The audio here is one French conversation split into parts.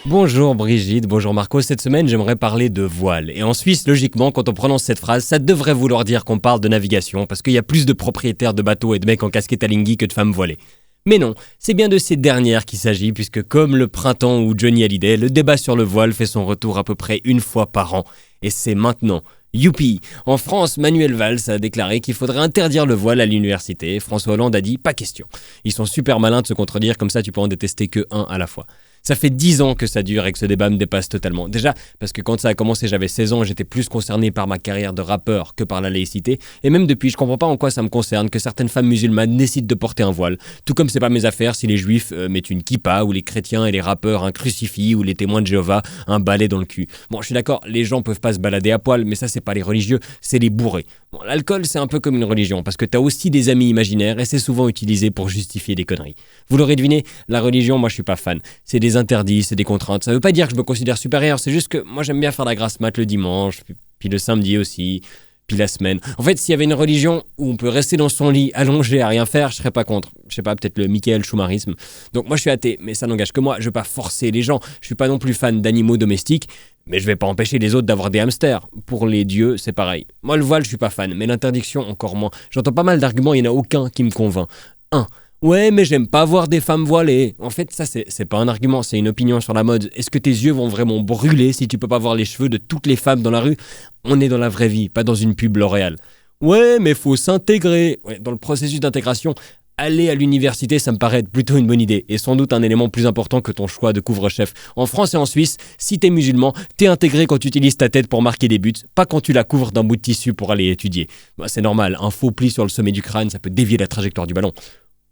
Bonjour Brigitte, bonjour Marco. Cette semaine, j'aimerais parler de voile. Et en Suisse, logiquement, quand on prononce cette phrase, ça devrait vouloir dire qu'on parle de navigation, parce qu'il y a plus de propriétaires de bateaux et de mecs en casquette à lingui que de femmes voilées. Mais non, c'est bien de ces dernières qu'il s'agit, puisque comme le printemps ou Johnny Hallyday, le débat sur le voile fait son retour à peu près une fois par an. Et c'est maintenant. Youpi! En France, Manuel Valls a déclaré qu'il faudrait interdire le voile à l'université. François Hollande a dit « pas question ». Ils sont super malins de se contredire, comme ça tu peux en détester que un à la fois. Ça fait 10 ans que ça dure et que ce débat me dépasse totalement. Déjà, parce que quand ça a commencé, j'avais 16 ans et j'étais plus concerné par ma carrière de rappeur que par la laïcité. Et même depuis, je comprends pas en quoi ça me concerne que certaines femmes musulmanes décident de porter un voile. Tout comme c'est pas mes affaires si les juifs mettent une kippa, ou les chrétiens et les rappeurs un crucifix, ou les témoins de Jéhovah un balai dans le cul. Bon, je suis d'accord, les gens peuvent pas se balader à poil, mais ça c'est pas les religieux, c'est les bourrés. Bon, l'alcool c'est un peu comme une religion, parce que t'as aussi des amis imaginaires et c'est souvent utilisé pour justifier des conneries. Vous l'aurez deviné, la religion, moi je suis pas fan. C'est des interdits, c'est des contraintes. Ça veut pas dire que je me considère supérieur, c'est juste que moi j'aime bien faire la grasse mat le dimanche, puis le samedi aussi, puis la semaine. En fait, s'il y avait une religion où on peut rester dans son lit allongé à rien faire, je serais pas contre. Je sais pas, peut-être le Michael Schumarisme. Donc moi je suis athée, mais ça n'engage que moi. Je veux pas forcer les gens. Je suis pas non plus fan d'animaux domestiques, mais je vais pas empêcher les autres d'avoir des hamsters. Pour les dieux, c'est pareil. Moi le voile, je suis pas fan, mais l'interdiction encore moins. J'entends pas mal d'arguments, il y en a aucun qui me convainc. 1. Ouais, mais j'aime pas voir des femmes voilées. En fait, ça, c'est pas un argument, c'est une opinion sur la mode. Est-ce que tes yeux vont vraiment brûler si tu peux pas voir les cheveux de toutes les femmes dans la rue ? On est dans la vraie vie, pas dans une pub L'Oréal. Ouais, mais faut s'intégrer. Ouais, dans le processus d'intégration, aller à l'université, ça me paraît être plutôt une bonne idée, et sans doute un élément plus important que ton choix de couvre-chef. En France et en Suisse, si t'es musulman, t'es intégré quand tu utilises ta tête pour marquer des buts, pas quand tu la couvres d'un bout de tissu pour aller étudier. Bah, c'est normal, un faux pli sur le sommet du crâne, ça peut dévier la trajectoire du ballon.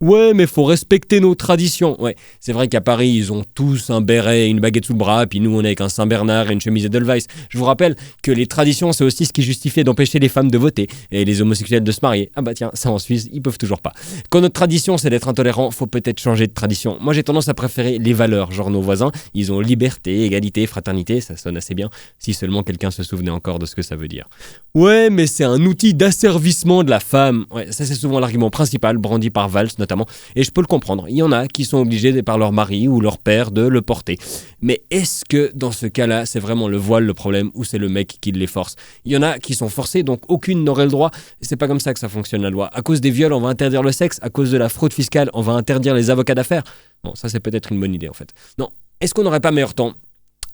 Ouais, mais faut respecter nos traditions. Ouais, c'est vrai qu'à Paris, ils ont tous un béret et une baguette sous le bras, puis nous, on est avec un Saint-Bernard et une chemise Edelweiss. Je vous rappelle que les traditions, c'est aussi ce qui justifiait d'empêcher les femmes de voter et les homosexuels de se marier. Ah bah tiens, ça en Suisse, ils peuvent toujours pas. Quand notre tradition, c'est d'être intolérant, faut peut-être changer de tradition. Moi, j'ai tendance à préférer les valeurs, genre nos voisins. Ils ont liberté, égalité, fraternité, ça sonne assez bien, si seulement quelqu'un se souvenait encore de ce que ça veut dire. Ouais, mais c'est un outil d'asservissement de la femme. Ouais, ça c'est souvent l'argument principal, brandi par Valls notamment. Et je peux le comprendre, il y en a qui sont obligés par leur mari ou leur père de le porter. Mais est-ce que dans ce cas-là, c'est vraiment le voile le problème ou c'est le mec qui les force ? Il y en a qui sont forcés, donc aucune n'aurait le droit. C'est pas comme ça que ça fonctionne la loi. À cause des viols, on va interdire le sexe. À cause de la fraude fiscale, on va interdire les avocats d'affaires. Bon, ça c'est peut-être une bonne idée en fait. Non, est-ce qu'on n'aurait pas meilleur temps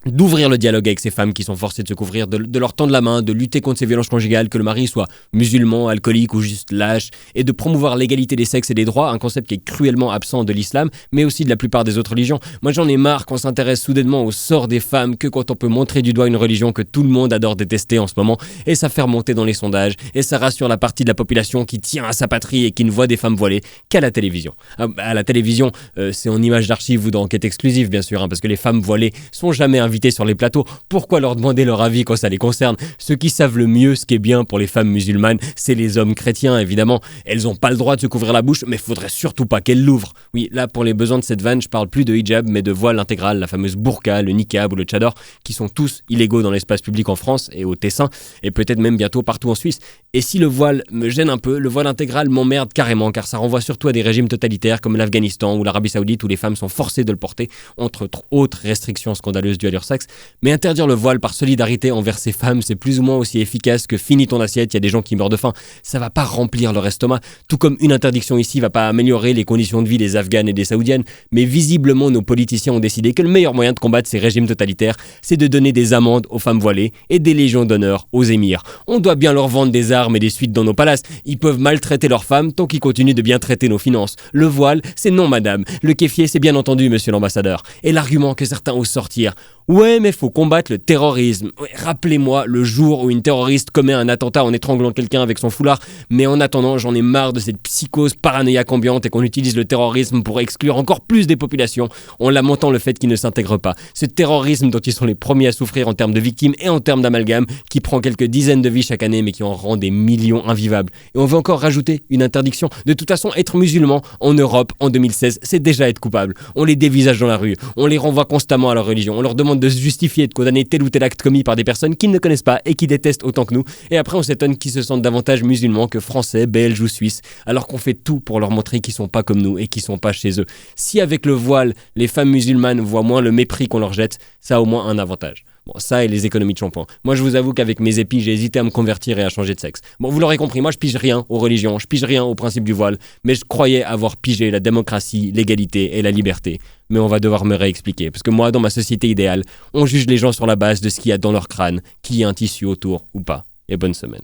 d'ouvrir le dialogue avec ces femmes qui sont forcées de se couvrir, de leur tendre la main, de lutter contre ces violences conjugales, que le mari soit musulman, alcoolique ou juste lâche, et de promouvoir l'égalité des sexes et des droits, un concept qui est cruellement absent de l'islam, mais aussi de la plupart des autres religions. Moi j'en ai marre qu'on s'intéresse soudainement au sort des femmes que quand on peut montrer du doigt une religion que tout le monde adore détester en ce moment, et ça fait remonter dans les sondages, et ça rassure la partie de la population qui tient à sa patrie et qui ne voit des femmes voilées qu'à la télévision. À la télévision, c'est en images d'archives ou d'enquêtes exclusives bien sûr, parce que les femmes voilées sont jamais invitées sur les plateaux. Pourquoi leur demander leur avis quand ça les concerne ? Ceux qui savent le mieux ce qui est bien pour les femmes musulmanes, c'est les hommes chrétiens évidemment. Elles n'ont pas le droit de se couvrir la bouche, mais faudrait surtout pas qu'elles l'ouvrent. Oui, là pour les besoins de cette vanne, je parle plus de hijab, mais de voile intégral, la fameuse burqa, le niqab ou le tchador, qui sont tous illégaux dans l'espace public en France et au Tessin, et peut-être même bientôt partout en Suisse. Et si le voile me gêne un peu, le voile intégral m'emmerde carrément, car ça renvoie surtout à des régimes totalitaires comme l'Afghanistan ou l'Arabie Saoudite où les femmes sont forcées de le porter, entre autres restrictions scandaleuses dues à leur sexe. Mais interdire le voile par solidarité envers ces femmes, c'est plus ou moins aussi efficace que finis ton assiette, il y a des gens qui meurent de faim. Ça va pas remplir leur estomac, tout comme une interdiction ici va pas améliorer les conditions de vie des Afghanes et des Saoudiennes. Mais visiblement, nos politiciens ont décidé que le meilleur moyen de combattre ces régimes totalitaires, c'est de donner des amendes aux femmes voilées et des légions d'honneur aux émirs. On doit bien leur vendre des armes et des suites dans nos palaces. Ils peuvent maltraiter leurs femmes tant qu'ils continuent de bien traiter nos finances. Le voile, c'est non madame. Le kéfier, c'est bien entendu monsieur l'ambassadeur. Et l'argument que certains osent sortir: ouais, mais faut combattre le terrorisme. Ouais, rappelez-moi le jour où une terroriste commet un attentat en étranglant quelqu'un avec son foulard. Mais en attendant, j'en ai marre de cette psychose paranoïaque ambiante et qu'on utilise le terrorisme pour exclure encore plus des populations en lamentant le fait qu'ils ne s'intègrent pas. Ce terrorisme dont ils sont les premiers à souffrir en termes de victimes et en termes d'amalgame, qui prend quelques dizaines de vies chaque année mais qui en rend des millions invivables. Et on veut encore rajouter une interdiction. De toute façon, être musulman en Europe en 2016, c'est déjà être coupable. On les dévisage dans la rue, on les renvoie constamment à leur religion, on leur demande tentent de se justifier, de condamner tel ou tel acte commis par des personnes qu'ils ne connaissent pas et qui détestent autant que nous. Et après, on s'étonne qu'ils se sentent davantage musulmans que français, belges ou suisses, alors qu'on fait tout pour leur montrer qu'ils sont pas comme nous et qu'ils sont pas chez eux. Si avec le voile, les femmes musulmanes voient moins le mépris qu'on leur jette, ça a au moins un avantage. Bon, ça et les économies de shampoing. Moi, je vous avoue qu'avec mes épis, j'ai hésité à me convertir et à changer de sexe. Bon, vous l'aurez compris, moi, je pige rien aux religions, je pige rien au principe du voile, mais je croyais avoir pigé la démocratie, l'égalité et la liberté. Mais on va devoir me réexpliquer, parce que moi, dans ma société idéale, on juge les gens sur la base de ce qu'il y a dans leur crâne, qu'il y ait un tissu autour ou pas. Et bonne semaine.